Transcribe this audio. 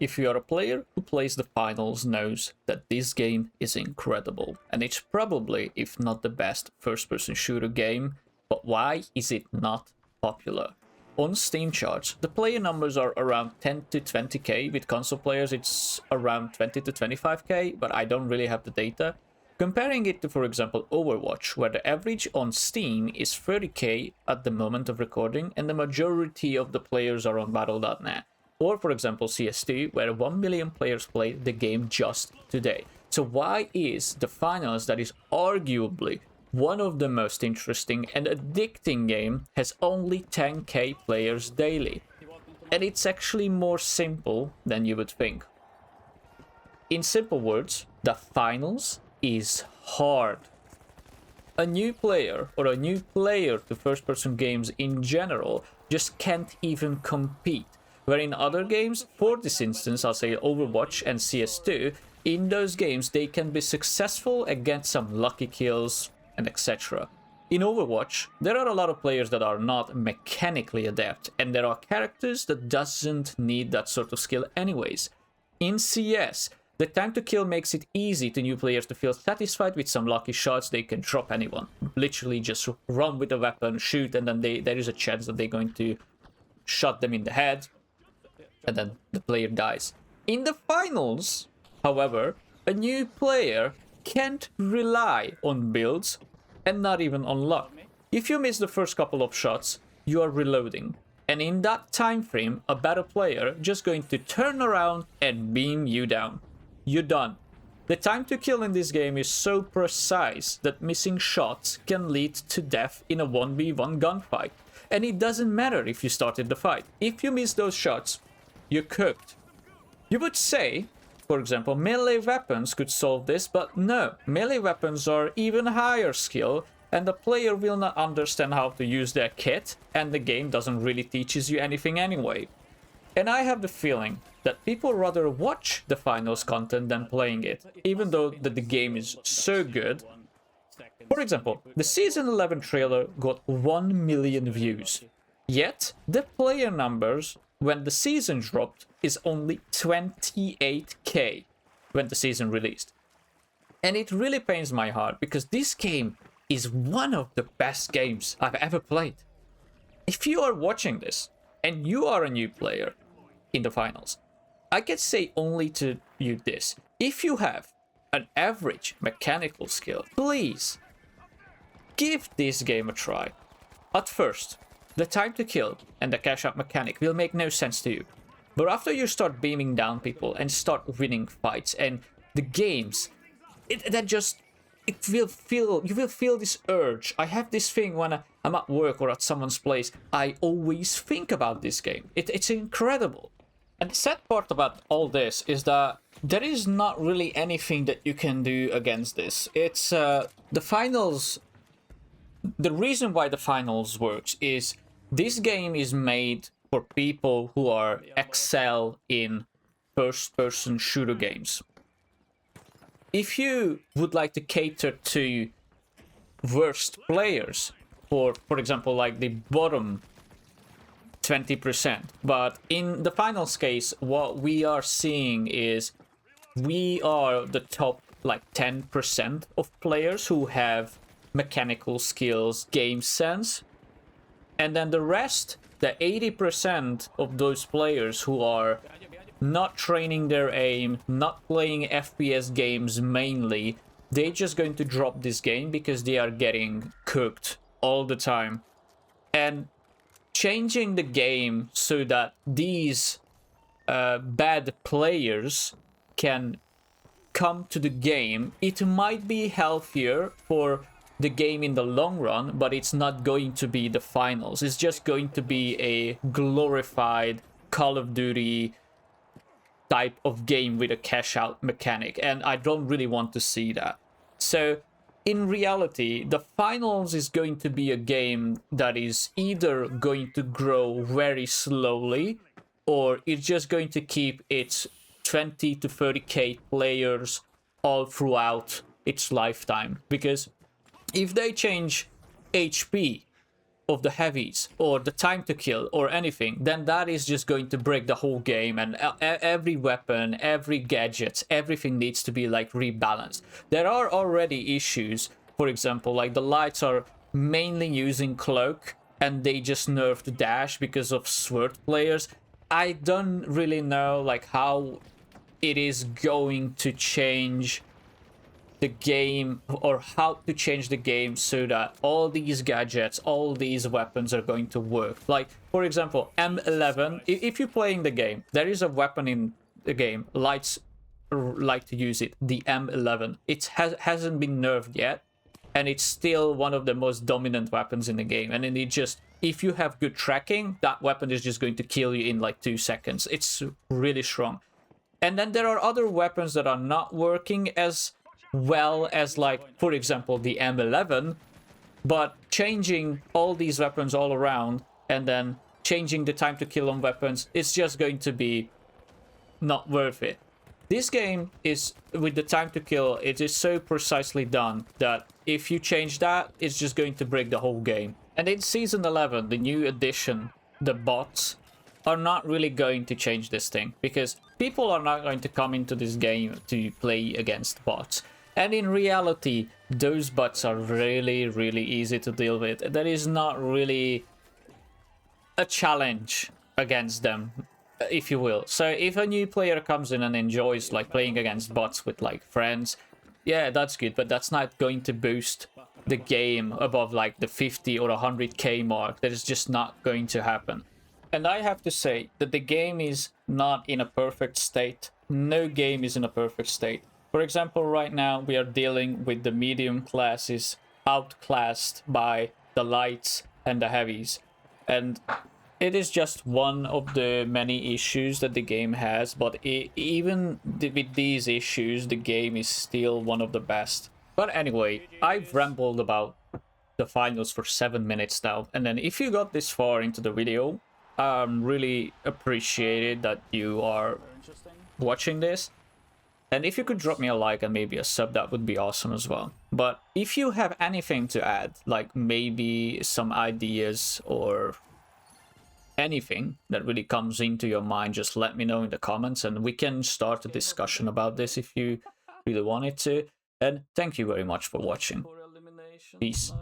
if you are a player who plays the finals, knows that this game is incredible. And it's probably, if not the best, first-person shooter game. But why is it not popular? On Steam charts, the player numbers are around 10 to 20k. With console players, it's around 20 to 25k, but I don't really have the data. Comparing it to, for example, Overwatch, where the average on Steam is 30k at the moment of recording, and the majority of the players are on Battle.net. Or, for example, CS2, where 1 million players played the game just today. So why is the finals, that is arguably one of the most interesting and addicting game, has only 10k players daily? And it's actually more simple than you would think. In simple words, the finals is hard. A new player, or a new player to first-person games in general, just can't even compete. Where in other games, for this instance, I'll say Overwatch and CS2, in those games they can be successful against some lucky kills and etc. In Overwatch, there are a lot of players that are not mechanically adept, and there are characters that doesn't need that sort of skill anyways. In CS, the time to kill makes it easy to new players to feel satisfied with some lucky shots. They can drop anyone. Literally just run with a weapon, shoot, and then there is a chance that they're going to shot them in the head, and then the player dies. In the finals, however, a new player can't rely on builds and not even on luck. If you miss the first couple of shots, you are reloading. And in that time frame, a better player just going to turn around and beam you down. You're done. The time to kill in this game is so precise that missing shots can lead to death in a 1v1 gunfight. And it doesn't matter if you started the fight. If you miss those shots, you're cooked. You would say, for example, melee weapons could solve this, but no. Melee weapons are even higher skill, and the player will not understand how to use their kit, and the game doesn't really teaches you anything anyway. And I have the feeling that people rather watch the finals content than playing it, even though the game is so good. For example, the Season 11 trailer got 1 million views, yet the player numbers when the season dropped is only 28k when the season released. And it really pains my heart, because this game is one of the best games I've ever played. If you are watching this and you are a new player in the finals, I can say only to you this: if you have an average mechanical skill, please give this game a try. At first, the time to kill and the cash out mechanic will make no sense to you, but after you start beaming down people and start winning fights, and the games, you will feel this urge. I have this thing when I'm at work or at someone's place, I always think about this game. It's incredible. And the sad part about all this is that there is not really anything that you can do against this. It's the finals. The reason why the finals works is this game is made for people who are excel in first-person shooter games. If you would like to cater to worst players, for example, like the bottom 20%, but in the finals case, what we are seeing is we are the top like 10% of players who have mechanical skills, game sense, and then the rest, the 80% of those players who are not training their aim, not playing FPS games mainly, they're just going to drop this game because they are getting cooked all the time. And changing the game so that these bad players can come to the game, it might be healthier for the game in the long run, but it's not going to be the finals. It's just going to be a glorified Call of Duty type of game with a cash out mechanic, and I don't really want to see that. So in reality, the finals is going to be a game that is either going to grow very slowly, or it's just going to keep its 20 to 30k players all throughout its lifetime. Because if they change HP of the heavies or the time to kill or anything, then that is just going to break the whole game, and every weapon, every gadget, everything needs to be like rebalanced. There are already issues, for example, like the lights are mainly using cloak and they just nerfed dash because of sword players. I don't really know like how it is going to change the game, or how to change the game so that all these gadgets, all these weapons are going to work. Like, for example, M11, if you're playing the game, there is a weapon in the game, lights like to use it, the M11. It hasn't been nerfed yet, and it's still one of the most dominant weapons in the game. And then it just, if you have good tracking, that weapon is just going to kill you in like 2 seconds. It's really strong. And then there are other weapons that are not working as well as, like, for example, the M11, but changing all these weapons all around and then changing the time to kill on weapons, it's just going to be not worth it. This game is, with the time to kill, it is so precisely done that if you change that, it's just going to break the whole game. And in Season 11, the new addition, the bots, are not really going to change this thing, because people are not going to come into this game to play against bots. And in reality, those bots are really, really easy to deal with. There is not really a challenge against them, if you will. So if a new player comes in and enjoys like playing against bots with like friends, yeah, that's good, but that's not going to boost the game above like the 50 or 100k mark. That is just not going to happen. And I have to say that the game is not in a perfect state. No game is in a perfect state. For example, right now we are dealing with the medium classes outclassed by the lights and the heavies. And it is just one of the many issues that the game has, but even with these issues, the game is still one of the best. But anyway, I've rambled about the finals for 7 minutes now, and then if you got this far into the video, really appreciated that you are watching this. And if you could drop me a like and maybe a sub, that would be awesome as well. But if you have anything to add, like maybe some ideas or anything that really comes into your mind, just let me know in the comments and we can start a discussion about this if you really wanted to. And thank you very much for watching. Peace.